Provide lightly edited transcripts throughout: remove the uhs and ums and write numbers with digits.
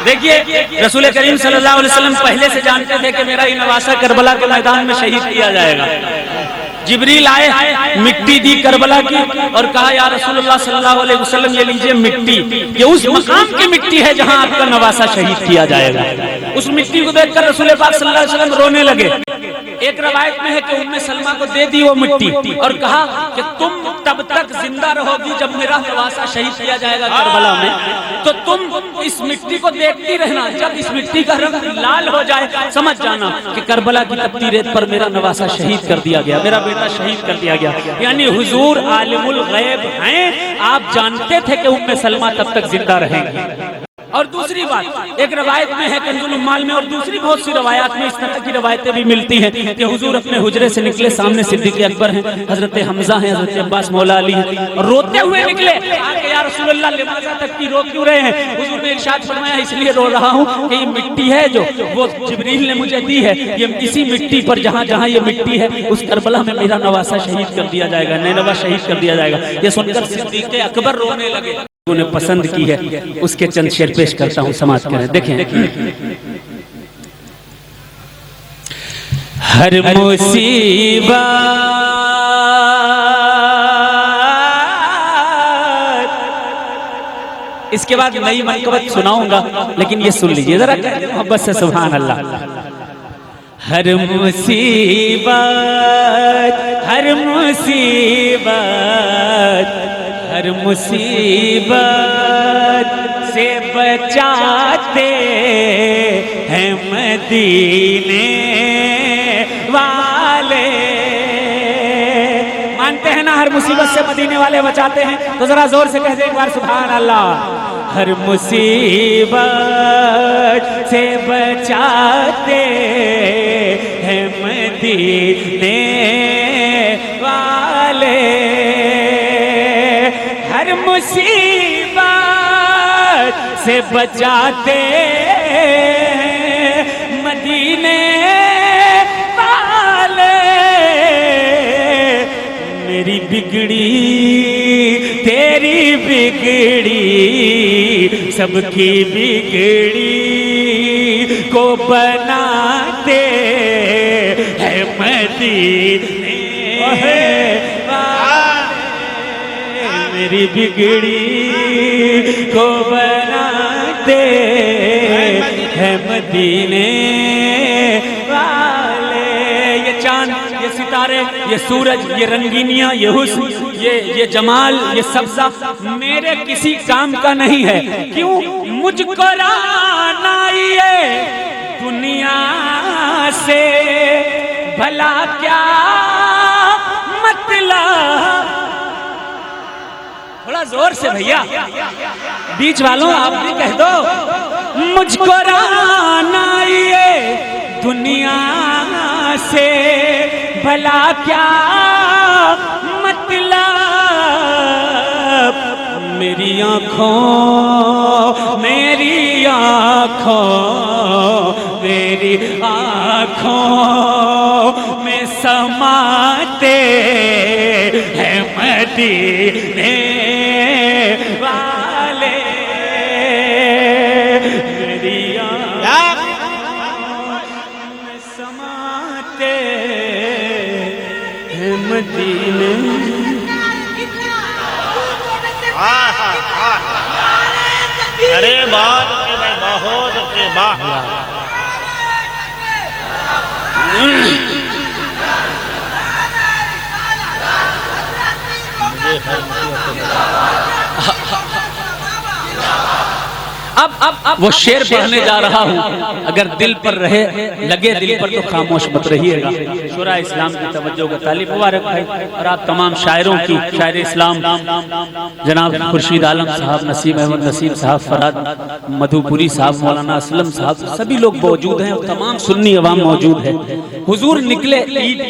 देखिए रसूल करीम सल्लल्लाहु अलैहि वसल्लम पहले से जानते थे कि मेरा ये नवासा करबला के मैदान में शहीद किया जाएगा। जिब्रील आए, मिट्टी दी करबला की और कहा या रसूलुल्लाह सल्लल्लाहु अलैहि वसल्लम ये लीजिए मिट्टी, ये उस मकाम की मिट्टी है जहां आपका नवासा शहीद किया जाएगा। उस मिट्टी को देखकर रसूल पाक सल्लल्लाहु अलैहि वसल्लम रोने लगे। एक रवायत में है कि उम्मे सलमा को दे दी वो मिट्टी और कहा कि तुम तब तक जिंदा रहोगी जब मेरा नवासा शहीद किया जाएगा करबला में, तो तुम इस मिट्टी को देखती रहना। जब इस मिट्टी का रंग लाल हो जाए समझ जाना कि करबला की तपती रेत पर मेरा नवासा शहीद कर दिया गया, मेरा बेटा शहीद कर दिया गया। यानी हुजूर आलिमुल गैब हैं, आप जानते थे कि उम्मे सलमा तब तक जिंदा रहेंगी। और दूसरी बात, एक रवायत में है कंजुल उम्माल में और दूसरी बहुत सी रवायत में इस तरह की रवायतें भी मिलती हैं कि हुजूर अपने हुजरे से निकले, सामने सिद्दीक़ अकबर हैं, हजरत हमजा हैं, हजरत अब्बास मौला अली हैं, और रोते हुए निकले। आके या रसूलुल्लाह लिमाज़ा तक की रो क्यों रहे हैं? हुजूर ने इरशाद फरमाया इसलिए रो रहा हूँ कि ये मिट्टी है जो वो जिब्रील ने मुझे दी है, ये इसी मिट्टी पर जहाँ जहाँ ये मिट्टी है उस करबला में मेरा नवासा शहीद कर दिया जाएगा, नैनवा शहीद कर दिया जाएगा। ये सुनकर सिद्दीक़ अकबर रोने लगे। उन्हें पसंद की है उसके चंद शेर पेश करता हूं, समाज करें। देखें, हर मुसीबत इसके बाद नई मनकबत सुनाऊंगा, लेकिन ये सुन लीजिए जरा मोहब्बत से, सुभान अल्लाह। हर मुसीबत, हर मुसीबत, हर मुसीबत से बचाते हैं मदीने वाले। मानते हैं ना हर मुसीबत से मदीने वाले बचाते हैं? तो जरा जोर से कह दे एक बार सुभान अल्लाह। हर मुसीबत से बचाते हैं मदीने वाले, हर मुसीबत से बचाते मदीने वाले। मेरी बिगड़ी तेरी बिगड़ी सबकी बिगड़ी को बनाते हैं मदीने मेरी बिगड़ी को बनाते हैं मदीने वाले। ये चांद, ये सितारे, ये सूरज, ये रंगीनियां, ये हुस्न, ये जमाल, ये सब्जा मेरे किसी काम का नहीं है। क्यों? मुझको राना ये दुनिया से भला क्या मतलब। थोड़ा जोर से भैया, बीच वालों आप भी कह दो। मुझको राना ये दुनिया से भला क्या मतलब। मेरी आँखों, मेरी आँखों, मेरी आँखों में समाते हैं मदीने वाले। मेरी आँखों में समाते हैं मदीने। अरे बात बहुत के बाद अब वो शेर पढ़ने जा रहा हूँ, अगर दिल पर रहे लगे दिल पर तो खामोश मत रहिएगा। शुरा इस्लाम की तवज्जो का तालिब मुबारक भाई, और आप तमाम शायरों की, शायर इस्लाम जनाब खुर्शीद आलम साहब, नसीम अहमद नसीम साहब, फराद मधुपुरी साहब, मौलाना असलम साहब, सभी लोग मौजूद हैं और तमाम सुन्नी अवाम मौजूद है। हुजूर निकले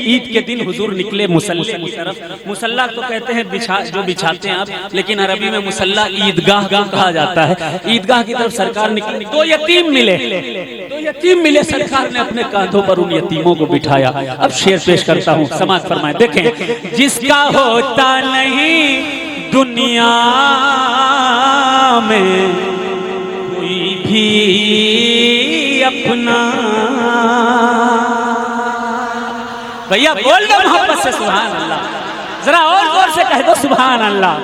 ईद के दिन, हुजूर निकले मुसल्ले की तरफ। मुसल्ला तो कहते हैं जो बिछाते हैं आप, लेकिन अरबी में मुसल्ला ईदगाह कहा जाता है। ईदगाह की तरफ सरकार निकली, दो यतीम मिले, सरकार ने अपने कांधों पर उन यतीमों को बिठाया। अब शेर पेश करता हूँ, समाज फरमाए। देखें, जिसका होता नहीं दुनिया में कोई भी अपना। भैया बोल दो मोहब्बत से सुभान अल्लाह, जरा और जोर से कह दो सुभान अल्लाह।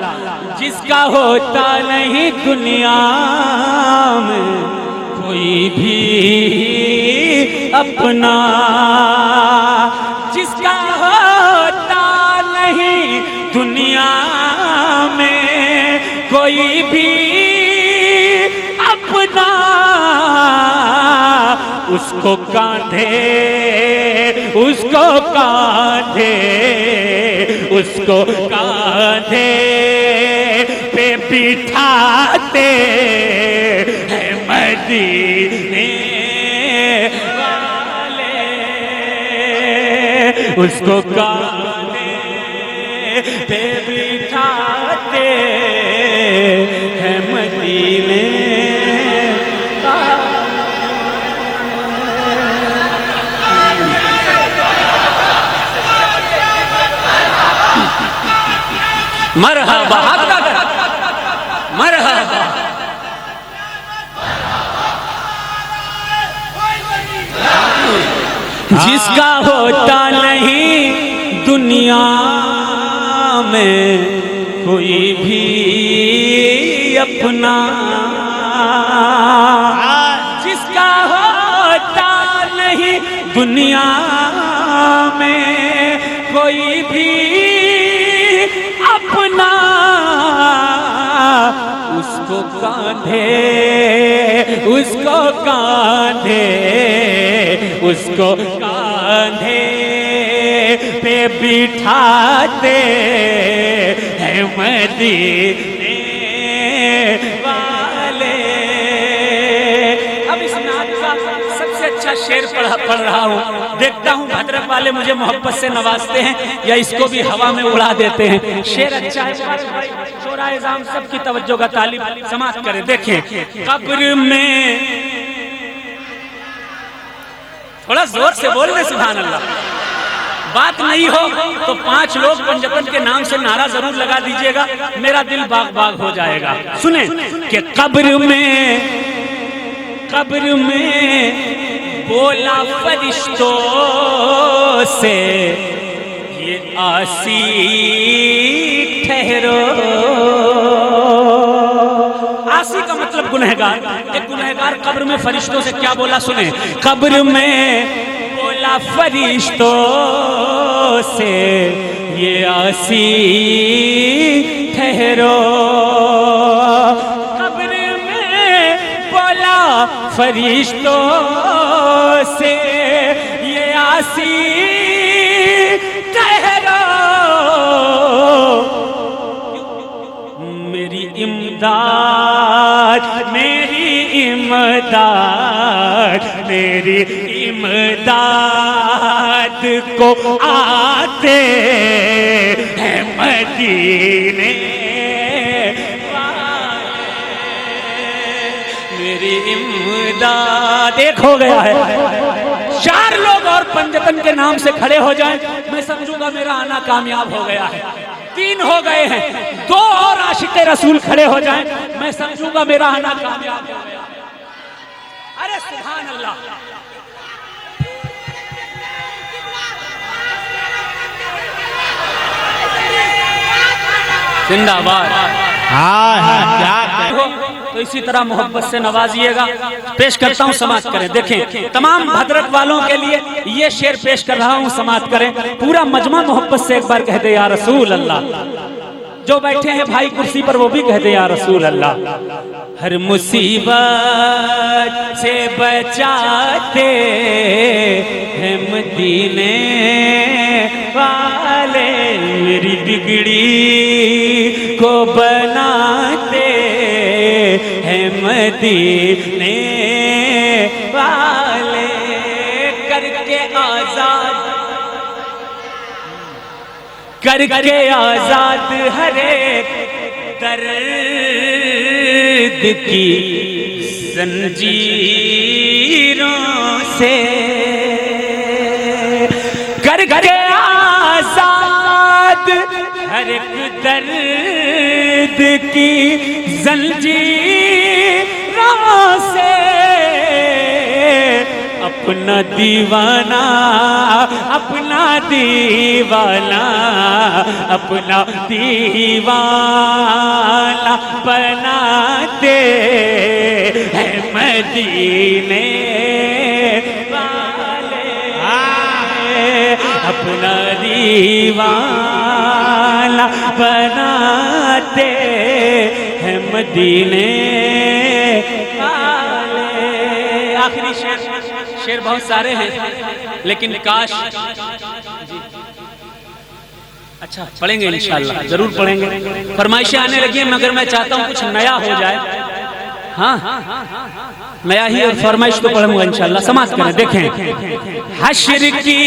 जिसका होता नहीं दुनिया में कोई भी अपना, जिसका होता नहीं दुनिया में कोई भी अपना, उसको कांधे उसको कांधे उसको कांधे पे बिठाते हैं मदीने वाले, उसको कांधे पे बिठाते हैं मदीने। मरहबा मरहबा। जिसका होता नहीं दुनिया में कोई भी अपना, जिसका होता नहीं दुनिया में कोई भी अपना, उसको कांधे उसको कांधे उसको कांधे पे बिठाते हैं मदीने वाले। अब इस नात का सबसे अच्छा शेर पढ़ रहा हूँ, देखता हूँ भद्रक वाले मुझे मोहब्बत से नवाजते हैं या इसको भी हवा में उड़ा देते हैं। शेर अच्छा है, शोरा इज़ाम सबकी तवज्जो का तालिब समाप्त करें। देखें, कब्र में, थोड़ा जोर से बोल दे सुभान अल्लाह। बात नहीं हो तो 5 लोग पंजतन के नाम से नारा जरूर लगा दीजिएगा, मेरा दिल बाग बाग हो जाएगा। सुने कि कब्र में बोला फरिश्तों से ये आसी ठहरो। आसी का मतलब गुनहगार। एक गुनहगार कब्र में फरिश्तों से क्या बोला, सुने। कब्र में बोला फरिश्तों से ये आसी ठहरो। कब्र में बोला फरिश्तों से ये आसी ठहरो। मेरी इमदाद मेरी इमदाद मेरी इमदाद को आते हैं मदीने वाले। मेरी इमदाद एक हो गया है। 4 लोग और पंजतन के नाम से खड़े हो जाएं, मैं समझूंगा मेरा आना कामयाब हो गया है। 3 हो गए हैं, 2 और आशिक़े रसूल खड़े हो जाएं, मैं समझूंगा मेरा आना कामयाब हो गया। अरे सुभान अल्लाह। जिंदाबाद। क्या तो इसी तरह मोहब्बत से नवाजिएगा। पेश करता हूँ, समाप्त करें। देखें, तमाम भद्रक वालों के लिए ये शेर पेश कर रहा हूँ, समाप्त करें। पूरा मजमा मोहब्बत से एक बार कह दे या रसूल अल्लाह। जो बैठे हैं भाई कुर्सी पर वो भी कह दे या रसूल अल्लाह। हर मुसीबत से बचाते हैं मदीने वाले। मेरी बिगड़ी को बनाते हैं मदीने वाले। करके आजाद हर एक दर्द की जंजीरों से। करके आजाद हर एक दर्द की जंजीरों से। अपना दीवाना, अपना दीवाना, अपना दीवाना बनाते हैं मदीने वाले, अपना दीवाना बनाते हैं मदीने वाले। आखिरी शेर बहुत सारे हैं लेकिन काश, अच्छा पढ़ेंगे इंशाल्लाह, जरूर पढ़ेंगे। फरमाइशें आने लगी हैं मगर मैं चाहता हूँ कुछ नया हो जाए। हाँ नया ही, और फरमाइश तो पढ़ूंगा इंशाल्लाह। समाप्त करें। देखें हश्र की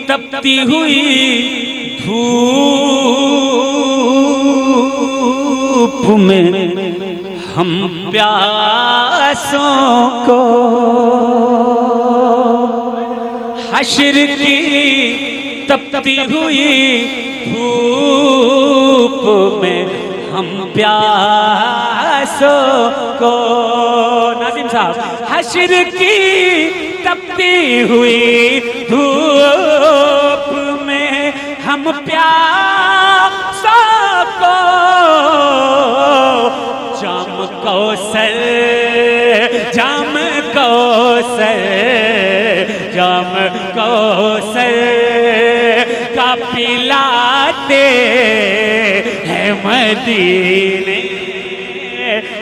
तपती हुई धूप में हम प्यासों को, हश्र की तपती हुई धूप में हम प्यासों को, नाज़िम साहब, हश्र की तपती हुई धूप में हम प्यासों को, जाम कौसर, जाम कौसर, जाम कौसर का पिलाते हैं मदीने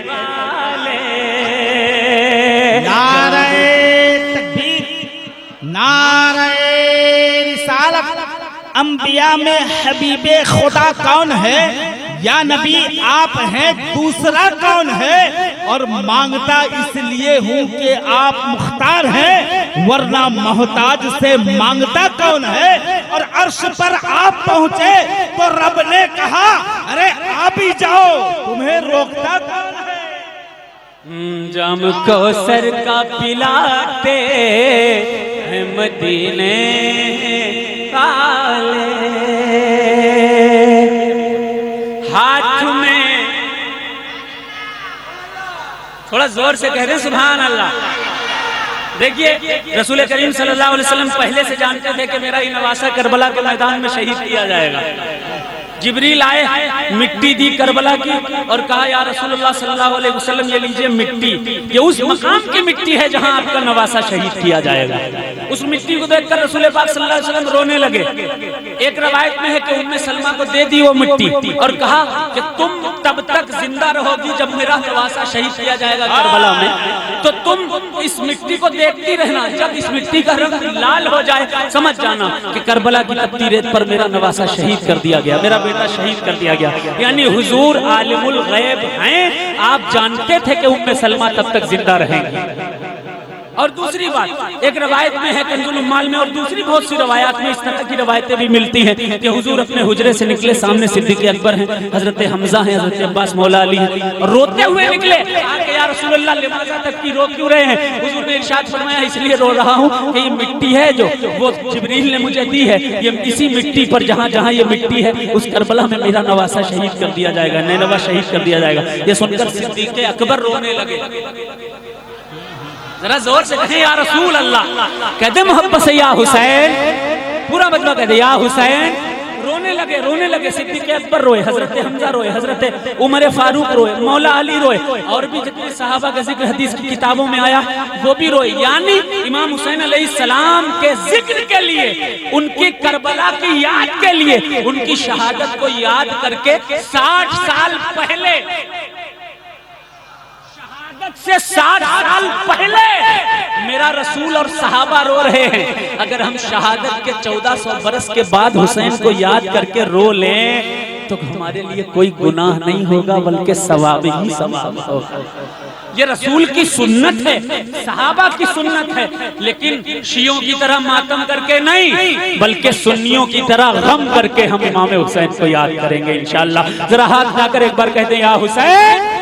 वाले। नारे तकबीर, नारे रिसालत। अंबिया में हबीबे खुदा कौन है? या नबी आप हैं, दूसरा कौन है? और मांगता इसलिए हूँ कि आप मुख्तार हैं, वरना मोहताज से मांगता कौन है? और अर्श पर आप पहुँचे तो रब ने कहा अरे आप ही जाओ, तुम्हें रोकता कौन है? जाम कौसर का पिलाते हैं मदीने वाले, हाथ में, थोड़ा जोर से कह रहे सुभान अल्लाह। देखिए रसूल करीम सल्लल्लाहु अलैहि वसल्लम पहले से जानते थे कि मेरा ये नवासा करबला के मैदान में शहीद किया जाएगा। जिब्रील आए, मिट्टी दी करबला की और कहा या रसूलुल्लाह सल्लल्लाहु अलैहि वसल्लम ये लीजिए मिट्टी, ये उस मकाम की मिट्टी है जहां आपका नवासा शहीद किया जाएगा। उस मिट्टी को देखकर रसूल पाक सल्लल्लाहु अलैहि वसल्लम रोने लगे। एक रवायत में है कि उम्मे सलमा को दे दी वो मिट्टी और कहा कि तुम तब तक जिंदा रहोगी जब मेरा नवासा शहीद किया जाएगा करबला में, तो तुम इस मिट्टी को देखती रहना, जब इस मिट्टी का रंग लाल हो जाए समझ जाना कि करबला की तपती रेत पर मेरा नवासा शहीद कर दिया गया, मेरा बेटा शहीद कर दिया गया। यानी हुजूर आलिमुल गैब हैं, आप जानते थे कि उम्मे सलमा तब तक जिंदा रहेंगी। और दूसरी बात, एक रवायत में है कंजुल उम्माल में, और दूसरी बहुत सी रवायात में इस तरह की रवायतें भी मिलती हैं कि हुजूर अपने हुजरे से निकले, सामने सिद्दीक़ अकबर हैं, हजरत हमजा हैं, हजरत अब्बास मौला अली हैं, और रोते हुए निकले। आके या रसूलुल्लाह लिमाज़ा तक की रो क्यों रहे हैं? हुजूर ने इरशाद फरमाया इसलिए रो रहा हूँ कि ये मिट्टी है जो वो जिब्रील ने मुझे दी है, ये इसी मिट्टी पर जहाँ जहाँ ये मिट्टी है उस करबला में मेरा नवासा शहीद कर दिया जाएगा, नैनवा शहीद कर दिया जाएगा। ये सुनकर सिद्दीक़ अकबर रोने लगे। जरा जोर से कहें या रसूल अल्लाह, कहते मोहब्बत से या हुसैन, पूरा मजमा कहते या हुसैन। रोने लगे सिद्दीक़ अकबर रोए, हजरत हमजा रोए, हजरत उमर फारूक रोए, मौला अली रोए, और भी जितने सहाबा का जिक्र हदीस की किताबों में आया वो भी रोए। यानी इमाम हुसैन अलैहिस्सलाम के जिक्र के लिए, उनकी करबला की याद के लिए, उनकी शहादत को याद करके 60 साल पहले, से 60 साल पहले मेरा रसूल और सहाबा रो रहे हैं। अगर हम शहादत के 1400 बरस के बाद हुसैन को याद करके रो लें तो हमारे लिए कोई गुनाह नहीं होगा, बल्कि सवाब ही सवाब होगा। ये रसूल की सुन्नत है, सहाबा की सुन्नत है, लेकिन शियों की तरह मातम करके नहीं, बल्कि सुन्नियों की तरह गम करके हम इमाम हुसैन को याद करेंगे इंशाअल्लाह। जरा हाथ लाकर एक बार कहते हैं या हुसैन,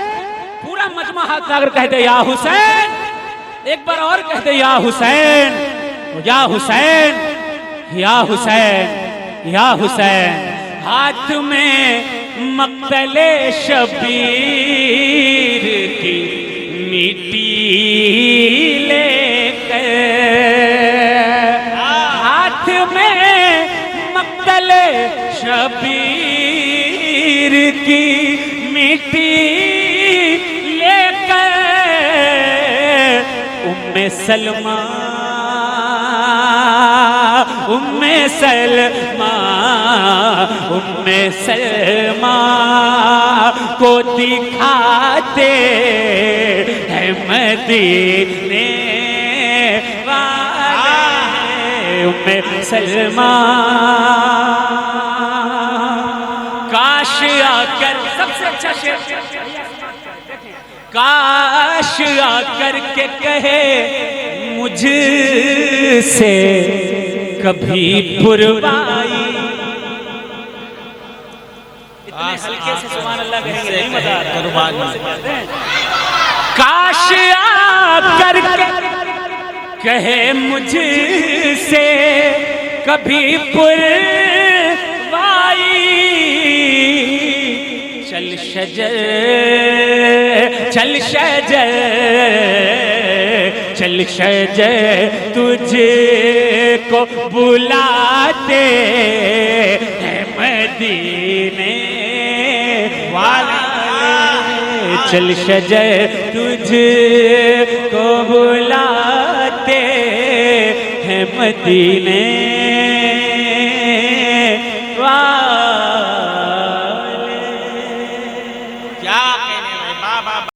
मजमा हाथ लाकर कहते या हुसैन, एक बार और कहते या हुसैन, या हुसैन, या हुसैन, या हुसैन। हाथ में मक्तले शबीर की मिट्टी लेकर, हाथ में मक्तले शबीर की मिट्टी लेकर उम्मे सलमा को दिखाते हैं मदीने वाले। उम्मे सलमा काश आकर, सबसे अच्छा शेर, काश आकर के कहे मुझसे कभी पुरवाई। इतने हल्के से सुभान अल्लाह कहेंगे, नहीं मजा आ रहा है। काश आकर के कहे मुझसे कभी पुरवाई। चल शजर चल शजर चल शजर तुझे को बुलाते हैं मदीने वाले। चल शजर तुझे को बुलाते हैं मदीने